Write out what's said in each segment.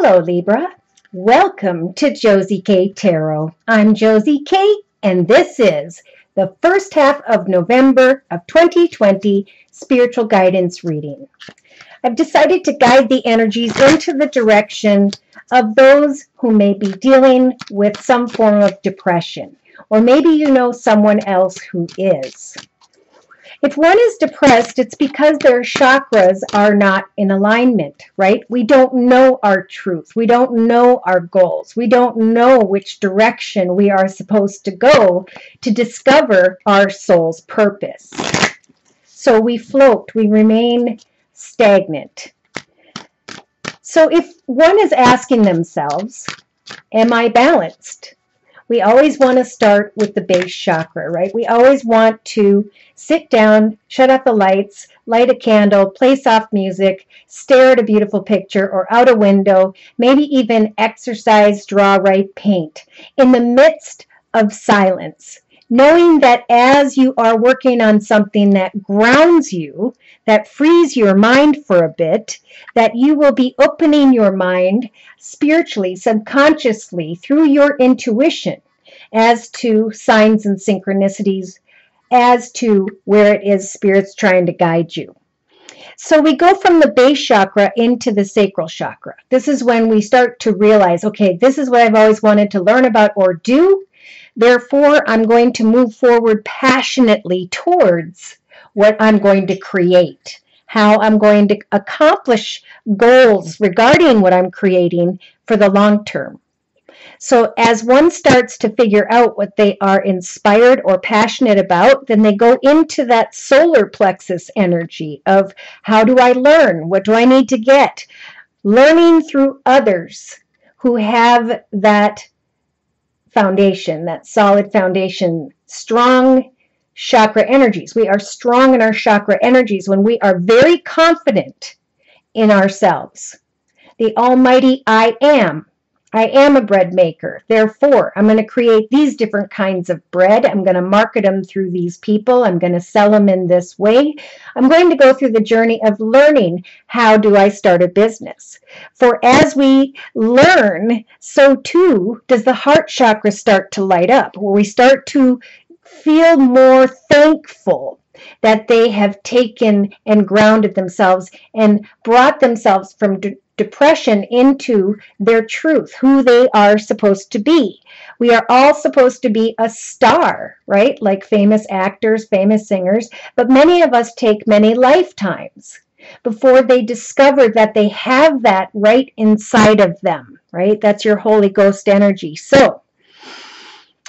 Hello, Libra. Welcome to Josie K Tarot. I'm Josie K, and this is the first half of November of 2020 spiritual guidance reading. I've decided to guide the energies into the direction of those who may be dealing with some form of depression, or maybe you know someone else who is. If one is depressed, it's because their chakras are not in alignment, right? We don't know our truth. We don't know our goals. We don't know which direction we are supposed to go to discover our soul's purpose. So we float, we remain stagnant. So if one is asking themselves, am I balanced? We always want to start with the base chakra, right? We always want to sit down, shut off the lights, light a candle, play soft music, stare at a beautiful picture or out a window, maybe even exercise, draw, write, paint, in the midst of silence, knowing that as you are working on something that grounds you, that frees your mind for a bit, that you will be opening your mind spiritually, subconsciously, through your intuition as to signs and synchronicities, as to where it is Spirit's trying to guide you. So we go from the base chakra into the sacral chakra. This is when we start to realize, okay, this is what I've always wanted to learn about or do. Therefore, I'm going to move forward passionately towards what I'm going to create, how I'm going to accomplish goals regarding what I'm creating for the long term. So as one starts to figure out what they are inspired or passionate about, then they go into that solar plexus energy of how do I learn? What do I need to get? Learning through others who have that foundation, that solid foundation, strong chakra energies. We are strong in our chakra energies when we are very confident in ourselves. The almighty I am. I am a bread maker. Therefore, I'm going to create these different kinds of bread. I'm going to market them through these people. I'm going to sell them in this way. I'm going to go through the journey of learning how do I start a business. For as we learn, so too does the heart chakra start to light up, where we start to feel more thankful that they have taken and grounded themselves and brought themselves from depression into their truth, who they are supposed to be. We are all supposed to be a star, right? Like famous actors, famous singers, but many of us take many lifetimes before they discover that they have that right inside of them, right? That's your Holy Ghost energy. So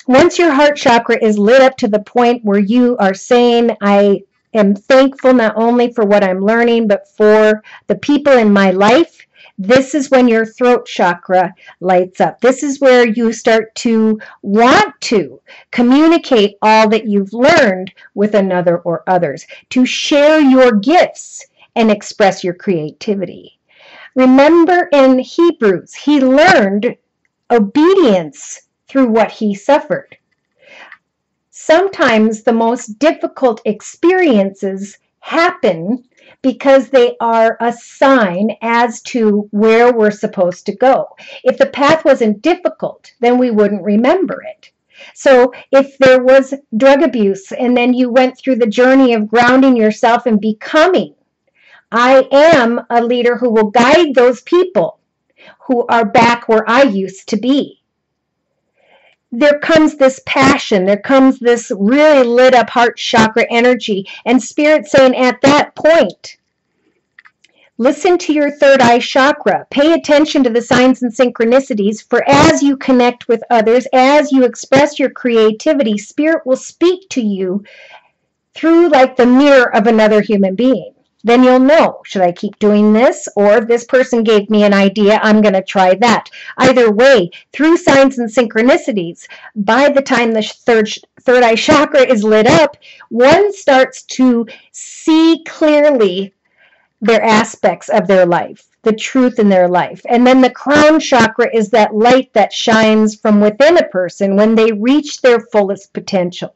once your heart chakra is lit up to the point where you are saying, I am thankful not only for what I'm learning, but for the people in my life, this is when your throat chakra lights up. This is where you start to want to communicate all that you've learned with another or others, to share your gifts and express your creativity. Remember in Hebrews, he learned obedience through what he suffered. Sometimes the most difficult experiences happen because they are a sign as to where we're supposed to go. If the path wasn't difficult, then we wouldn't remember it. So if there was drug abuse and then you went through the journey of grounding yourself and becoming, I am a leader who will guide those people who are back where I used to be. There comes this passion, there comes this really lit up heart chakra energy, and Spirit saying at that point, listen to your third eye chakra. Pay attention to the signs and synchronicities, for as you connect with others, as you express your creativity, Spirit will speak to you through like the mirror of another human being. Then you'll know, should I keep doing this? Or this person gave me an idea, I'm going to try that. Either way, through signs and synchronicities, by the time the third eye chakra is lit up, one starts to see clearly their aspects of their life, the truth in their life. And then the crown chakra is that light that shines from within a person when they reach their fullest potential.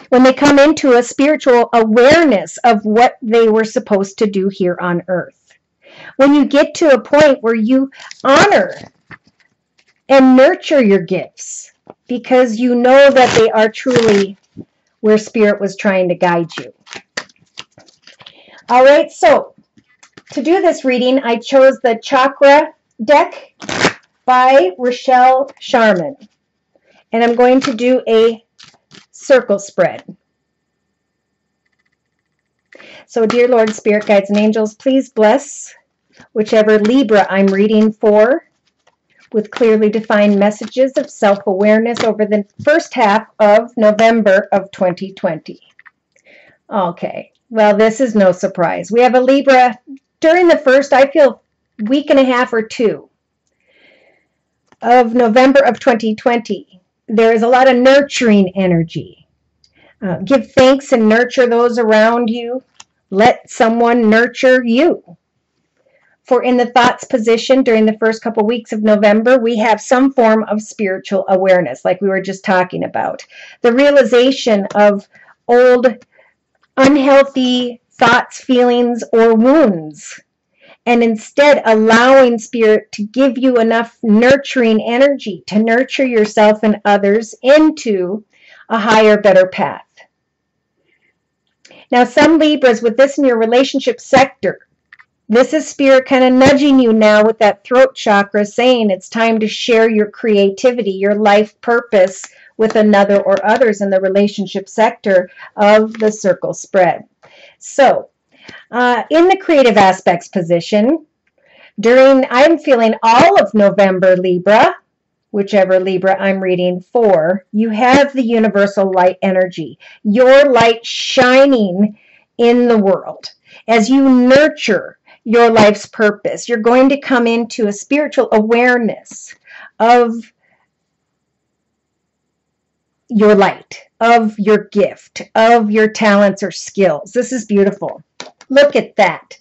When they come into a spiritual awareness of what they were supposed to do here on earth. When you get to a point where you honor and nurture your gifts because you know that they are truly where Spirit was trying to guide you. All right, so to do this reading, I chose the Chakra deck by Rochelle Sharman. And I'm going to do a circle spread. So, dear Lord, Spirit, Guides, and Angels, please bless whichever Libra I'm reading for with clearly defined messages of self-awareness over the first half of November of 2020. Okay, well, this is no surprise. We have a Libra during the first, I feel, week and a half or two of November of 2020. There is a lot of nurturing energy. Give thanks and nurture those around you. Let someone nurture you. For in the thoughts position during the first couple weeks of November, we have some form of spiritual awareness, like we were just talking about. The realization of old, unhealthy thoughts, feelings, or wounds, and instead allowing Spirit to give you enough nurturing energy to nurture yourself and others into a higher, better path. Now, some Libras with this in your relationship sector, this is Spirit kind of nudging you now with that throat chakra, saying it's time to share your creativity, your life purpose with another or others in the relationship sector of the circle spread. So, in the creative aspects position, I'm feeling all of November, Libra, whichever Libra I'm reading for, you have the universal light energy, your light shining in the world. As you nurture your life's purpose, you're going to come into a spiritual awareness of your light, of your gift, of your talents or skills. This is beautiful. Look at that.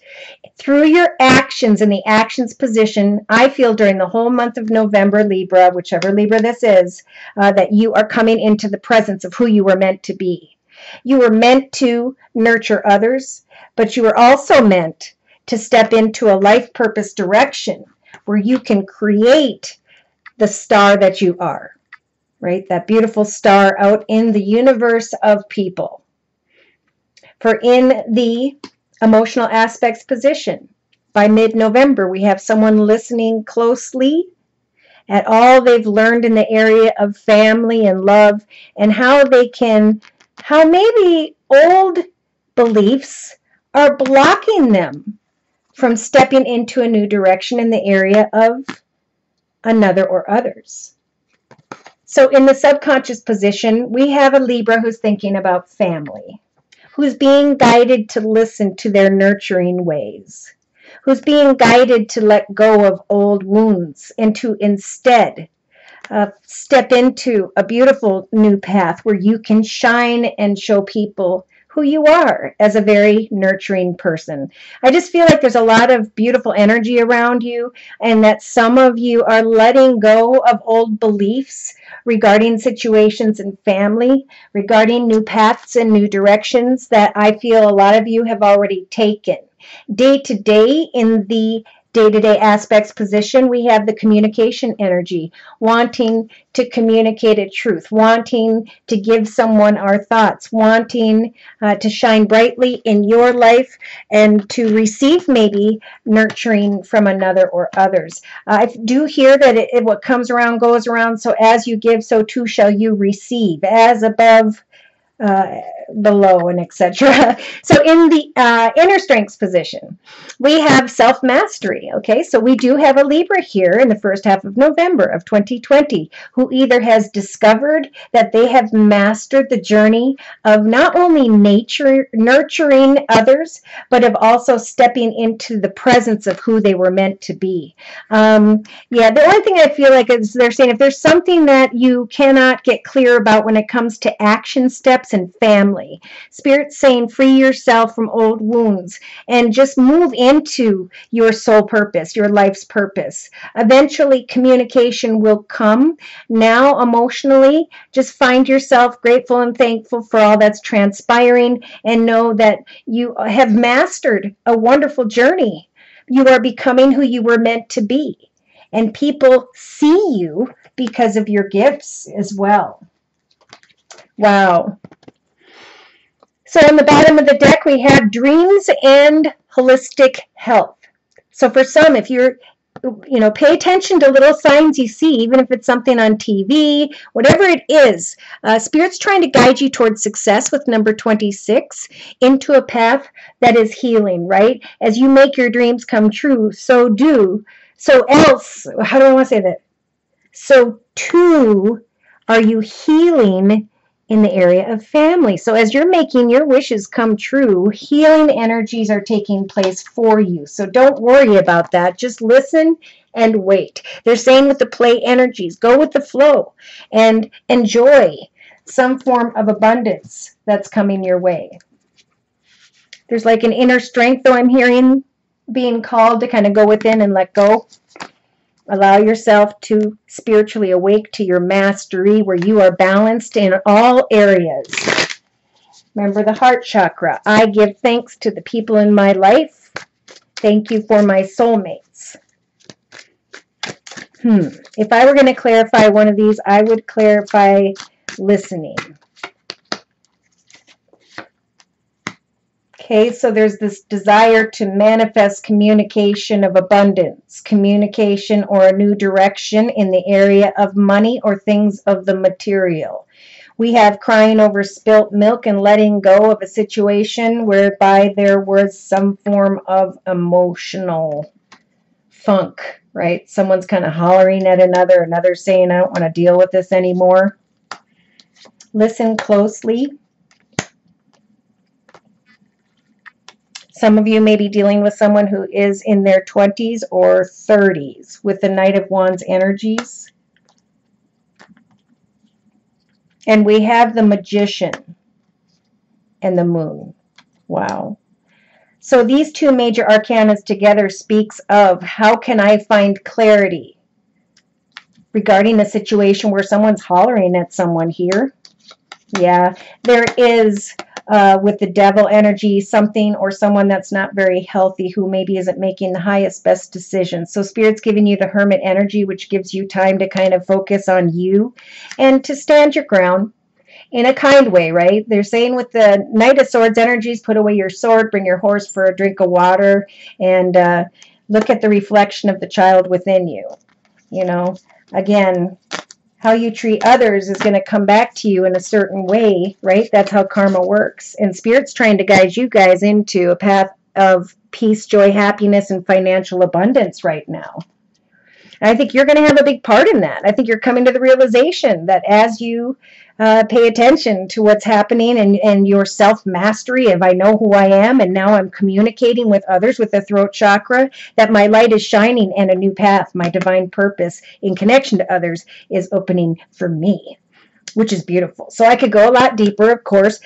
Through your actions in the actions position, I feel during the whole month of November, Libra, whichever Libra this is, that you are coming into the presence of who you were meant to be. You were meant to nurture others, but you were also meant to step into a life purpose direction where you can create the star that you are, right? That beautiful star out in the universe of people. For in the emotional aspects position, by mid-November, we have someone listening closely at all they've learned in the area of family and love, and how maybe old beliefs are blocking them from stepping into a new direction in the area of another or others. So in the subconscious position, we have a Libra who's thinking about family, who's being guided to listen to their nurturing ways, who's being guided to let go of old wounds and to instead step into a beautiful new path where you can shine and show people who you are as a very nurturing person. I just feel like there's a lot of beautiful energy around you, and that some of you are letting go of old beliefs regarding situations in family, regarding new paths and new directions that I feel a lot of you have already taken. Day to day, in the day-to-day aspects position, we have the communication energy, wanting to communicate a truth, wanting to give someone our thoughts, wanting to shine brightly in your life and to receive maybe nurturing from another or others. I do hear that what comes around goes around, so as you give, so too shall you receive, as above, below, and etc. So in the inner strengths position, we have self-mastery. Okay, so we do have a Libra here in the first half of November of 2020 who either has discovered that they have mastered the journey of not only nurturing others, but of also stepping into the presence of who they were meant to be. Yeah, the only thing I feel like is they're saying if there's something that you cannot get clear about when it comes to action steps and family, Spirit's saying free yourself from old wounds and just move into your soul purpose, your life's purpose. Eventually communication will come. Now emotionally, just find yourself grateful and thankful for all that's transpiring and know that you have mastered a wonderful journey, You are becoming who you were meant to be. And people see you because of your gifts as well. Wow. So on the bottom of the deck, we have dreams and holistic health. So for some, if you're, pay attention to little signs you see, even if it's something on TV, whatever it is. Spirit's trying to guide you towards success with number 26 into a path that is healing, right? As you make your dreams come true, so how do I want to say that? So too are you healing in the area of family. So as you're making your wishes come true, healing energies are taking place for you. So don't worry about that. Just listen and wait. They're saying with the play energies, go with the flow and enjoy some form of abundance that's coming your way. There's like an inner strength, though, I'm hearing being called to kind of go within and let go. Allow yourself to spiritually awake to your mastery where you are balanced in all areas. Remember the heart chakra. I give thanks to the people in my life. Thank you for my soulmates. If I were going to clarify one of these, I would clarify listening. Okay, so there's this desire to manifest communication of abundance, communication or a new direction in the area of money or things of the material. We have crying over spilt milk and letting go of a situation whereby there was some form of emotional funk, right? Someone's kind of hollering at another saying, I don't want to deal with this anymore. Listen closely. Some of you may be dealing with someone who is in their 20s or 30s with the Knight of Wands energies. And we have the Magician and the Moon. Wow. So these two major arcanas together speaks of how can I find clarity regarding a situation where someone's hollering at someone here. Yeah, there is... with the devil energy, something or someone that's not very healthy who maybe isn't making the highest, best decisions. So Spirit's giving you the Hermit energy, which gives you time to kind of focus on you and to stand your ground in a kind way, right? They're saying with the Knight of Swords energies, put away your sword, bring your horse for a drink of water, and look at the reflection of the child within you. You know, again... how you treat others is going to come back to you in a certain way, right? That's how karma works. And Spirit's trying to guide you guys into a path of peace, joy, happiness, and financial abundance right now. And I think you're going to have a big part in that. I think you're coming to the realization that as you pay attention to what's happening and your self-mastery of I know who I am and now I'm communicating with others with the throat chakra, that my light is shining and a new path, my divine purpose in connection to others is opening for me, which is beautiful. So I could go a lot deeper, of course.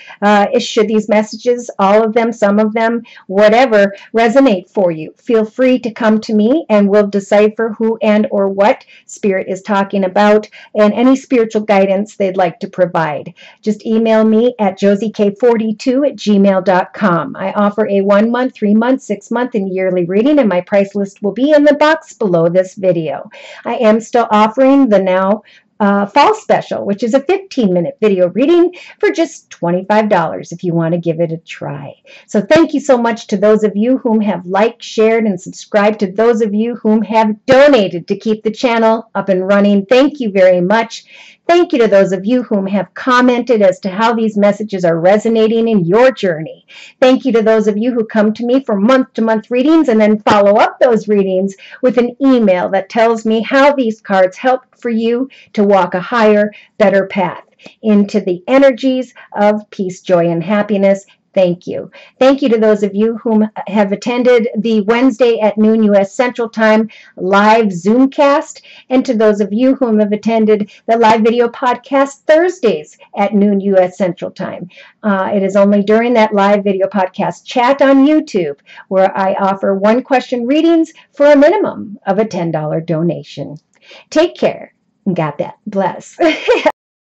Should these messages, all of them, some of them, whatever, resonate for you, feel free to come to me and we'll decipher who and or what Spirit is talking about and any spiritual guidance they'd like to provide. Just email me at josiek42@gmail.com. I offer a 1 month, 3 month, 6 month, and yearly reading, and my price list will be in the box below this video. I am still offering the now fall special, which is a 15-minute video reading for just $25 if you want to give it a try. So thank you so much to those of you whom have liked, shared, and subscribed, to those of you whom have donated to keep the channel up and running. Thank you very much. Thank you to those of you whom have commented as to how these messages are resonating in your journey. Thank you to those of you who come to me for month-to-month readings and then follow up those readings with an email that tells me how these cards help for you to walk a higher, better path into the energies of peace, joy, and happiness. Thank you. Thank you to those of you whom have attended the Wednesday at noon U.S. Central Time live Zoomcast, and to those of you whom have attended the live video podcast Thursdays at noon U.S. Central Time. It is only during that live video podcast chat on YouTube where I offer one-question readings for a minimum of a $10 donation. Take care. God bless.